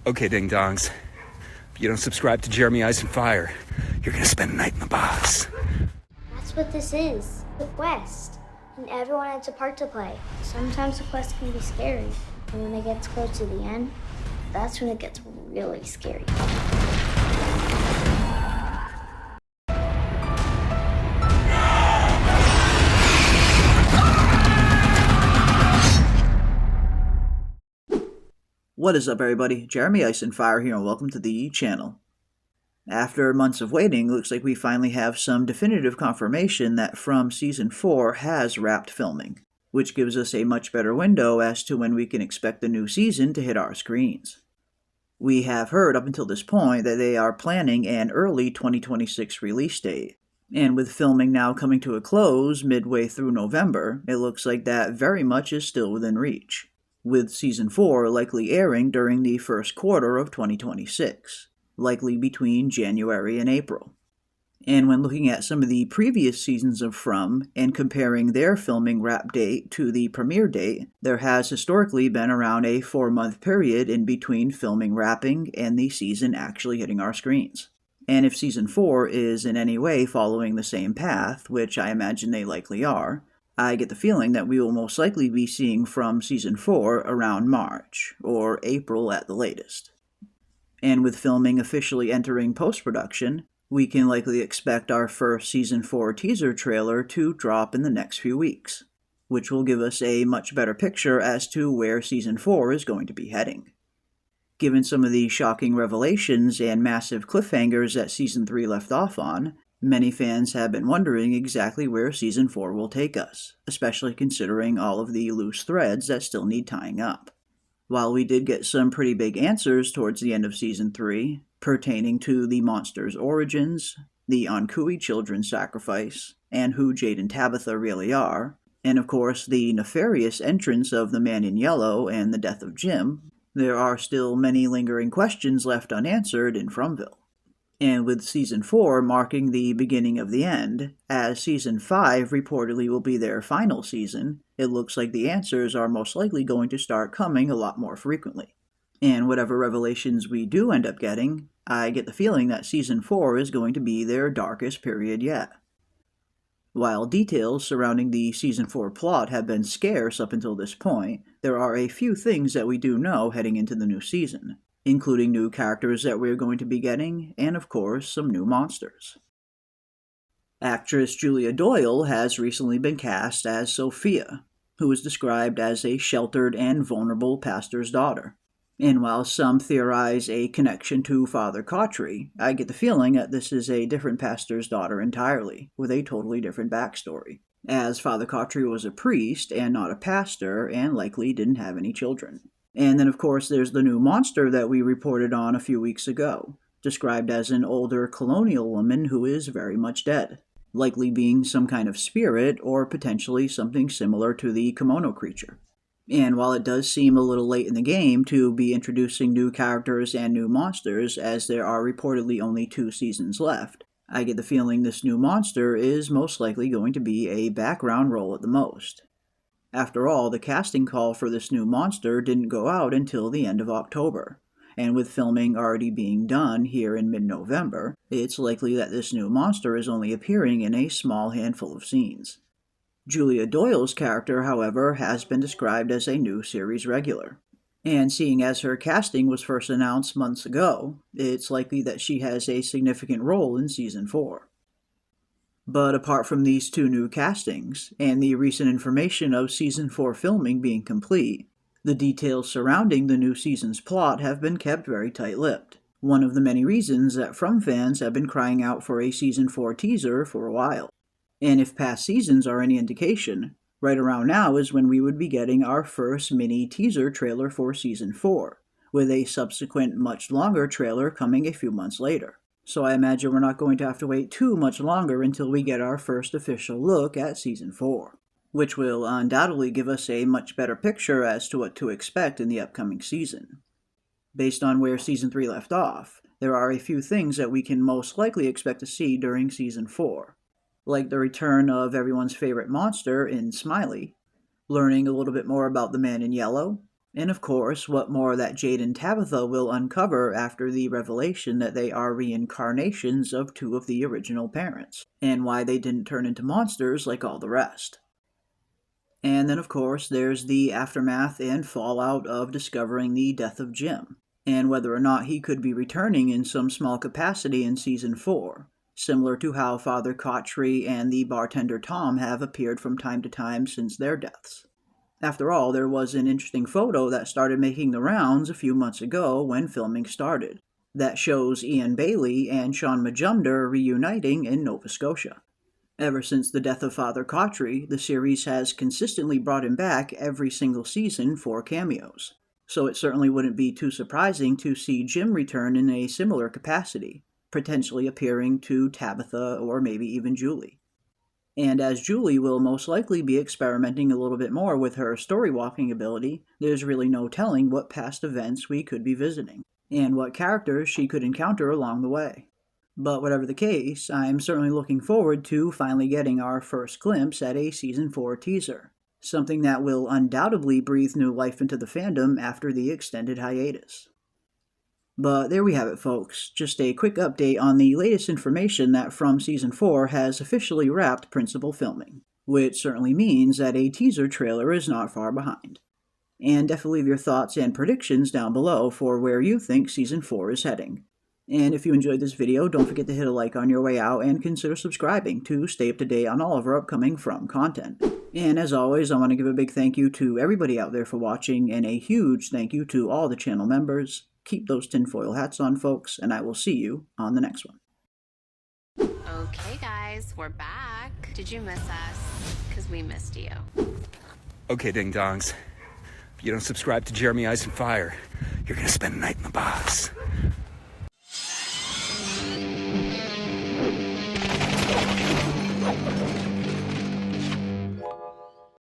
Okay, ding dongs. If you don't subscribe to Jeremy Ice and Fire, you're gonna spend the night in the box. That's what this is, the quest. And everyone has a part to play. Sometimes the quest can be scary. And when it gets close to the end, that's when it gets really scary. What is up, everybody? Jeremy Ice and Fire here, and welcome to the channel. After months of waiting, looks like we finally have some definitive confirmation that From Season 4 has wrapped filming, which gives us a much better window as to when we can expect the new season to hit our screens. We have heard up until this point that they are planning an early 2026 release date, and with filming now coming to a close midway through November, it looks like that very much is still within reach, with Season 4 likely airing during the first quarter of 2026, likely between January and April. And when looking at some of the previous seasons of From and comparing their filming wrap date to the premiere date, there has historically been around a 4-month period in between filming wrapping and the season actually hitting our screens. And if Season 4 is in any way following the same path, which I imagine they likely are, I get the feeling that we will most likely be seeing From Season 4 around March, or April at the latest. And with filming officially entering post-production, we can likely expect our first Season 4 teaser trailer to drop in the next few weeks, which will give us a much better picture as to where Season 4 is going to be heading. Given some of the shocking revelations and massive cliffhangers that Season 3 left off on, many fans have been wondering exactly where Season 4 will take us, especially considering all of the loose threads that still need tying up. While we did get some pretty big answers towards the end of Season 3, pertaining to the monster's origins, the Onkui children's sacrifice, and who Jade and Tabitha really are, and of course the nefarious entrance of the Man in Yellow and the death of Jim, there are still many lingering questions left unanswered in Fromville. And with Season 4 marking the beginning of the end, as Season 5 reportedly will be their final season, it looks like the answers are most likely going to start coming a lot more frequently. And whatever revelations we do end up getting, I get the feeling that Season 4 is going to be their darkest period yet. While details surrounding the Season 4 plot have been scarce up until this point, there are a few things that we do know heading into the new season, including new characters that we're going to be getting, and of course, some new monsters. Actress Julia Doyle has recently been cast as Sophia, who is described as a sheltered and vulnerable pastor's daughter. And while some theorize a connection to Father Cautry, I get the feeling that this is a different pastor's daughter entirely, with a totally different backstory, as Father Cautry was a priest and not a pastor, and likely didn't have any children. And then, of course, there's the new monster that we reported on a few weeks ago, described as an older colonial woman who is very much dead, likely being some kind of spirit or potentially something similar to the kimono creature. And while it does seem a little late in the game to be introducing new characters and new monsters, as there are reportedly only 2 seasons left, I get the feeling this new monster is most likely going to be a background role at the most. After all, the casting call for this new monster didn't go out until the end of October, and with filming already being done here in mid-November, it's likely that this new monster is only appearing in a small handful of scenes. Julia Doyle's character, however, has been described as a new series regular, and seeing as her casting was first announced months ago, it's likely that she has a significant role in Season 4. But apart from these 2 new castings, and the recent information of Season 4 filming being complete, the details surrounding the new season's plot have been kept very tight-lipped, one of the many reasons that From fans have been crying out for a Season 4 teaser for a while. And if past seasons are any indication, right around now is when we would be getting our first mini teaser trailer for Season 4, with a subsequent much longer trailer coming a few months later. So I imagine we're not going to have to wait too much longer until we get our first official look at Season 4, which will undoubtedly give us a much better picture as to what to expect in the upcoming season. Based on where Season 3 left off, there are a few things that we can most likely expect to see during Season 4, like the return of everyone's favorite monster in Smiley, learning a little bit more about the Man in Yellow, And of course, what more that Jade and Tabitha will uncover after the revelation that they are reincarnations of two of the original parents, and why they didn't turn into monsters like all the rest. And then, of course, there's the aftermath and fallout of discovering the death of Jim, and whether or not he could be returning in some small capacity in Season 4, similar to how Father Kotchery and the bartender Tom have appeared from time to time since their deaths. After all, there was an interesting photo that started making the rounds a few months ago when filming started, that shows Ian Bailey and Sean Majumder reuniting in Nova Scotia. Ever since the death of Father Kotchery, the series has consistently brought him back every single season for cameos, so it certainly wouldn't be too surprising to see Jim return in a similar capacity, potentially appearing to Tabitha or maybe even Julie. And as Julie will most likely be experimenting a little bit more with her story-walking ability, there's really no telling what past events we could be visiting, and what characters she could encounter along the way. But whatever the case, I'm certainly looking forward to finally getting our first glimpse at a Season 4 teaser, something that will undoubtedly breathe new life into the fandom after the extended hiatus. But there we have it, folks. Just a quick update on the latest information that From Season 4 has officially wrapped principal filming, which certainly means that a teaser trailer is not far behind. And definitely leave your thoughts and predictions down below for where you think Season 4 is heading. And if you enjoyed this video, don't forget to hit a like on your way out and consider subscribing to stay up to date on all of our upcoming From content. And as always, I want to give a big thank you to everybody out there for watching, and a huge thank you to all the channel members. Keep those tinfoil hats on, folks, and I will see you on the next one. Okay, guys, we're back. Did you miss us? Because we missed you. Okay, ding-dongs. If you don't subscribe to Jeremy Ice and Fire, you're gonna spend the night in the box.